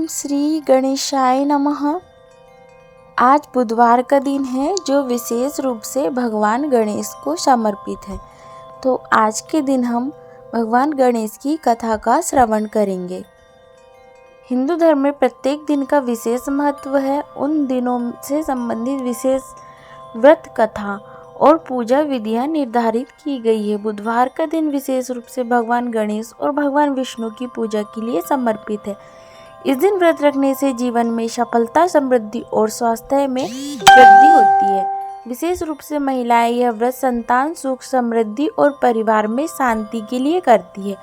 श्री गणेशाय नमः। आज बुधवार का दिन है जो विशेष रूप से भगवान गणेश को समर्पित है। तो आज के दिन हम भगवान गणेश की कथा का श्रवण करेंगे। हिंदू धर्म में प्रत्येक दिन का विशेष महत्व है। उन दिनों से संबंधित विशेष व्रत कथा और पूजा विधियां निर्धारित की गई है। बुधवार का दिन विशेष रूप से भगवान गणेश और भगवान विष्णु की पूजा के लिए समर्पित है। इस दिन व्रत रखने से जीवन में सफलता, समृद्धि और स्वास्थ्य में वृद्धि होती है। विशेष रूप से महिलाएं यह व्रत संतान, सुख, समृद्धि और परिवार में शांति के लिए करती है।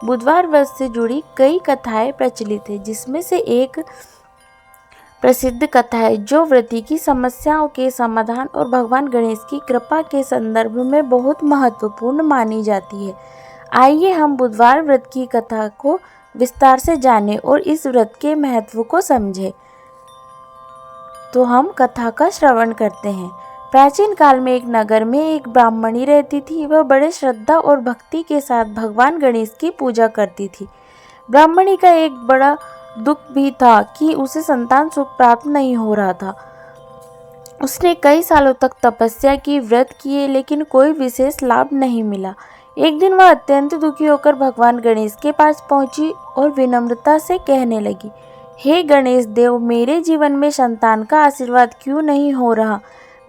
बुधवार व्रत से जुड़ी कई कथाएं प्रचलित है, जिसमें से एक प्रसिद्ध कथा है जो व्रती की समस्याओं के समाधान और भगवान गणेश की कृपा के संदर्भ में बहुत महत्वपूर्ण मानी जाती है। आइए हम बुधवार व्रत की कथा को विस्तार से जानें और इस व्रत के महत्व को समझें। तो हम कथा का श्रवण करते हैं। प्राचीन काल में एक नगर में एक ब्राह्मणी रहती थी। वह बड़े श्रद्धा और भक्ति के साथ भगवान गणेश की पूजा करती थी। ब्राह्मणी का एक बड़ा दुख भी था कि उसे संतान सुख प्राप्त नहीं हो रहा था। उसने कई सालों तक तपस्या की, व्रत किए, लेकिन कोई विशेष लाभ नहीं मिला। एक दिन वह अत्यंत दुखी होकर भगवान गणेश के पास पहुंची और विनम्रता से कहने लगी, हे गणेश देव, मेरे जीवन में संतान का आशीर्वाद क्यों नहीं हो रहा?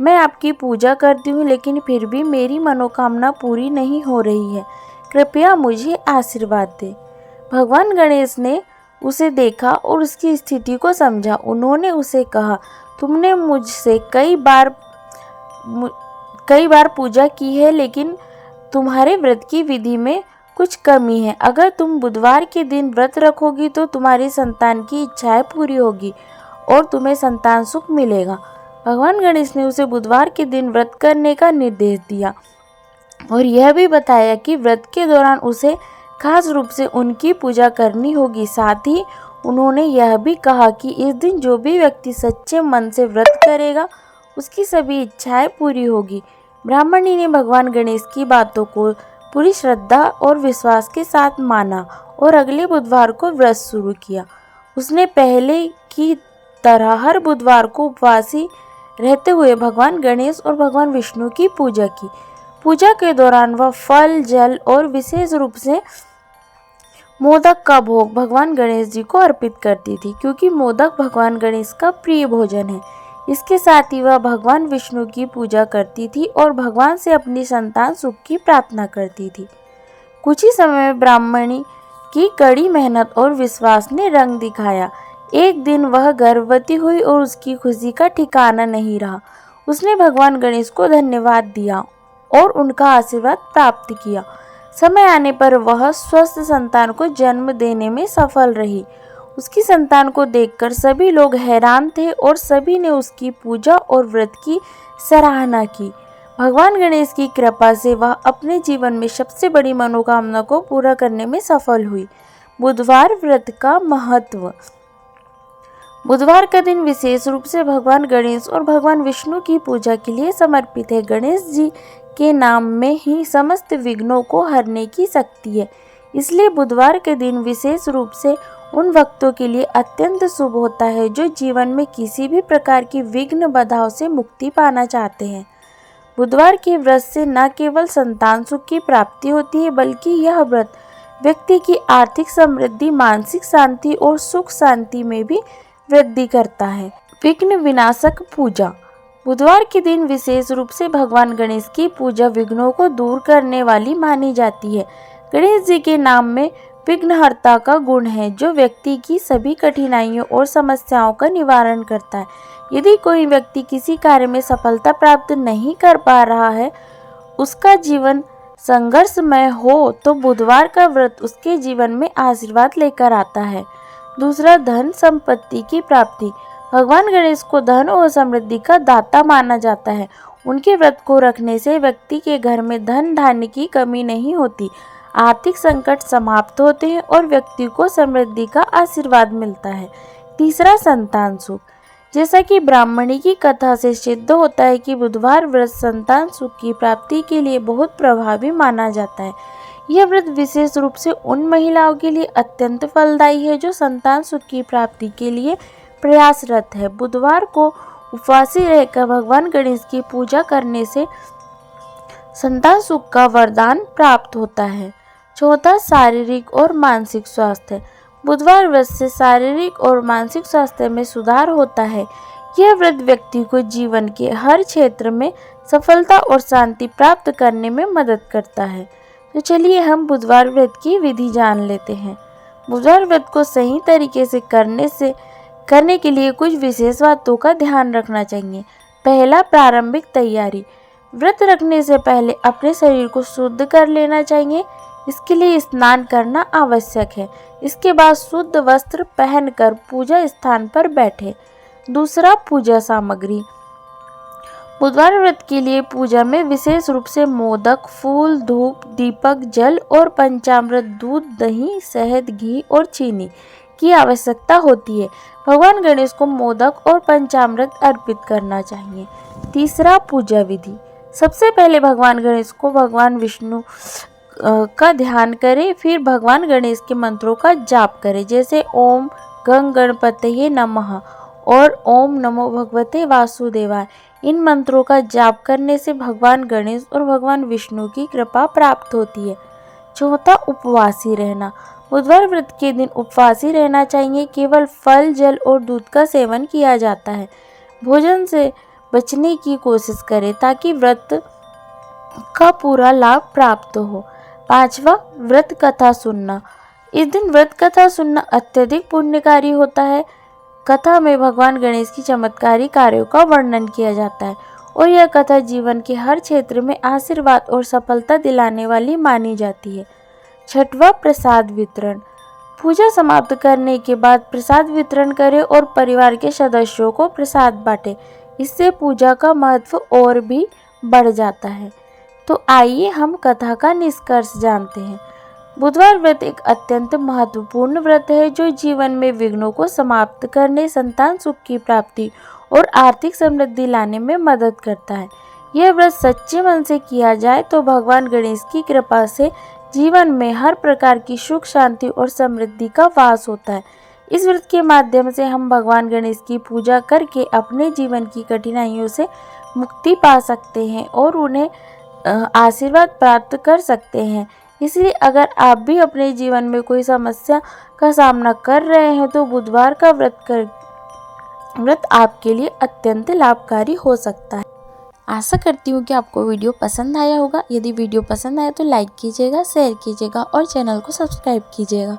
मैं आपकी पूजा करती हूँ, लेकिन फिर भी मेरी मनोकामना पूरी नहीं हो रही है। कृपया मुझे आशीर्वाद दे। भगवान गणेश ने उसे देखा और उसकी स्थिति को समझा। उन्होंने उसे कहा, तुमने मुझसे कई बार पूजा की है, लेकिन तुम्हारे व्रत की विधि में कुछ कमी है। अगर तुम बुधवार के दिन व्रत रखोगी तो तुम्हारी संतान की इच्छाएं पूरी होगी और तुम्हें संतान सुख मिलेगा। भगवान गणेश ने उसे बुधवार के दिन व्रत करने का निर्देश दिया और यह भी बताया कि व्रत के दौरान उसे खास रूप से उनकी पूजा करनी होगी। साथ ही उन्होंने यह भी कहा कि इस दिन जो भी व्यक्ति सच्चे मन से व्रत करेगा उसकी सभी इच्छाएं पूरी होगी। ब्राह्मणी ने भगवान गणेश की बातों को पूरी श्रद्धा और विश्वास के साथ माना और अगले बुधवार को व्रत शुरू किया। उसने पहले की तरह हर बुधवार को उपवासी रहते हुए भगवान गणेश और भगवान विष्णु की पूजा की। पूजा के दौरान वह फल, जल और विशेष रूप से मोदक का भोग भगवान गणेश जी को अर्पित करती थी, क्योंकि मोदक भगवान गणेश का प्रिय भोजन है। इसके साथ ही वह भगवान विष्णु की पूजा करती थी और भगवान से अपनी संतान सुख की प्रार्थना करती थी। कुछ ही समय में ब्राह्मणी की कड़ी मेहनत और विश्वास ने रंग दिखाया। एक दिन वह गर्भवती हुई और उसकी खुशी का ठिकाना नहीं रहा। उसने भगवान गणेश को धन्यवाद दिया और उनका आशीर्वाद प्राप्त किया। समय आने पर वह स्वस्थ संतान को जन्म देने में सफल रही। उसकी संतान को देखकर सभी लोग हैरान थे और सभी ने उसकी पूजा और व्रत की सराहना की। भगवान गणेश की कृपा से वह अपने जीवन में सबसे बड़ी मनोकामना को पूरा करने में सफल हुई। बुधवार व्रत का महत्व। बुधवार का दिन विशेष रूप से भगवान गणेश और भगवान विष्णु की पूजा के लिए समर्पित है। गणेश जी के नाम में ही समस्त विघ्नों को हरने की शक्ति है, इसलिए बुधवार के दिन विशेष रूप से उन भक्तों के लिए अत्यंत शुभ होता है जो जीवन में किसी भी प्रकार की विघ्न बाधाओं से मुक्ति पाना चाहते हैं। बुधवार के व्रत से न केवल संतान सुख की प्राप्ति होती है, बल्कि यह व्रत व्यक्ति की आर्थिक समृद्धि, मानसिक शांति और सुख शांति में भी वृद्धि करता है। विघ्न विनाशक पूजा। बुधवार के दिन विशेष रूप से भगवान गणेश की पूजा विघ्नों को दूर करने वाली मानी जाती है। गणेश जी के नाम में विघ्नहर्ता का गुण है, जो व्यक्ति की सभी कठिनाइयों और समस्याओं का निवारण करता है। यदि कोई व्यक्ति किसी कार्य में सफलता प्राप्त नहीं कर पा रहा है, उसका जीवन संघर्षमय हो, तो बुधवार का व्रत उसके जीवन में आशीर्वाद लेकर आता है। दूसरा, धन संपत्ति की प्राप्ति। भगवान गणेश को धन और समृद्धि का दाता माना जाता है। उनके व्रत को रखने से व्यक्ति के घर में धन धान्य की कमी नहीं होती, आर्थिक संकट समाप्त होते हैं और व्यक्ति को समृद्धि का आशीर्वाद मिलता है। तीसरा, संतान सुख। जैसा कि ब्राह्मणी की कथा से सिद्ध होता है कि बुधवार व्रत संतान सुख की प्राप्ति के लिए बहुत प्रभावी माना जाता है। यह व्रत विशेष रूप से उन महिलाओं के लिए अत्यंत फलदायी है जो संतान सुख की प्राप्ति के लिए प्रयासरत है। बुधवार को उपवासी रहकर भगवान गणेश की पूजा करने से संतान सुख का वरदान प्राप्त होता है। चौथा, शारीरिक और मानसिक स्वास्थ्य। बुधवार व्रत से शारीरिक और मानसिक स्वास्थ्य में सुधार होता है। यह व्रत व्यक्ति को जीवन के हर क्षेत्र में सफलता और शांति प्राप्त करने में मदद करता है। तो चलिए हम बुधवार व्रत की विधि जान लेते हैं। बुधवार व्रत को सही तरीके से करने के लिए कुछ विशेष बातों का ध्यान रखना चाहिए। पहला, प्रारंभिक तैयारी। व्रत रखने से पहले अपने शरीर को शुद्ध कर लेना चाहिए। इसके लिए स्नान करना आवश्यक है। इसके बाद शुद्ध वस्त्र पहनकर पूजा स्थान पर बैठे। दूसरा, पूजा सामग्री। बुधवार व्रत के लिए पूजा में विशेष रूप से मोदक, फूल, धूप, दीपक, जल और पंचामृत, दूध, दही, शहद, घी और चीनी की आवश्यकता होती है। भगवान गणेश को मोदक और पंचामृत अर्पित करना चाहिए। तीसरा, पूजा विधि। सबसे पहले भगवान गणेश को भगवान विष्णु का ध्यान करें, फिर भगवान गणेश के मंत्रों का जाप करें, जैसे ओम गं गणपतये नमः और ओम नमो भगवते वासुदेवाय। इन मंत्रों का जाप करने से भगवान गणेश और भगवान विष्णु की कृपा प्राप्त होती है। चौथा, उपवासी रहना। बुधवार व्रत के दिन उपवासी रहना चाहिए। केवल फल, जल और दूध का सेवन किया जाता है। भोजन से बचने की कोशिश करें ताकि व्रत का पूरा लाभ प्राप्त हो। पांचवा, व्रत कथा सुनना। इस दिन व्रत कथा सुनना अत्यधिक पुण्यकारी होता है। कथा में भगवान गणेश की चमत्कारी कार्यों का वर्णन किया जाता है और यह कथा जीवन के हर क्षेत्र में आशीर्वाद और सफलता दिलाने वाली मानी जाती है। छठवां, प्रसाद वितरण। पूजा समाप्त करने के बाद प्रसाद वितरण करें और परिवार के सदस्यों को प्रसाद बांटें। इससे पूजा का महत्व और भी बढ़ जाता है। तो आइए हम कथा का निष्कर्ष जानते हैं। बुधवार व्रत एक अत्यंत महत्वपूर्ण व्रत है जो जीवन में विघ्नों को समाप्त करने, संतान सुख की प्राप्ति और आर्थिक समृद्धि लाने में मदद करता है। यह व्रत सच्चे मन से किया जाए तो भगवान गणेश की कृपा से जीवन में हर प्रकार की सुख, शांति और समृद्धि का वास होता है। इस व्रत के माध्यम से हम भगवान गणेश की पूजा करके अपने जीवन की कठिनाइयों से मुक्ति पा सकते हैं और उन्हें आशीर्वाद प्राप्त कर सकते हैं। इसलिए अगर आप भी अपने जीवन में कोई समस्या का सामना कर रहे हैं तो बुधवार का व्रत आपके लिए अत्यंत लाभकारी हो सकता है। आशा करती हूँ कि आपको वीडियो पसंद आया होगा। यदि वीडियो पसंद आया तो लाइक कीजिएगा, शेयर कीजिएगा और चैनल को सब्सक्राइब कीजिएगा।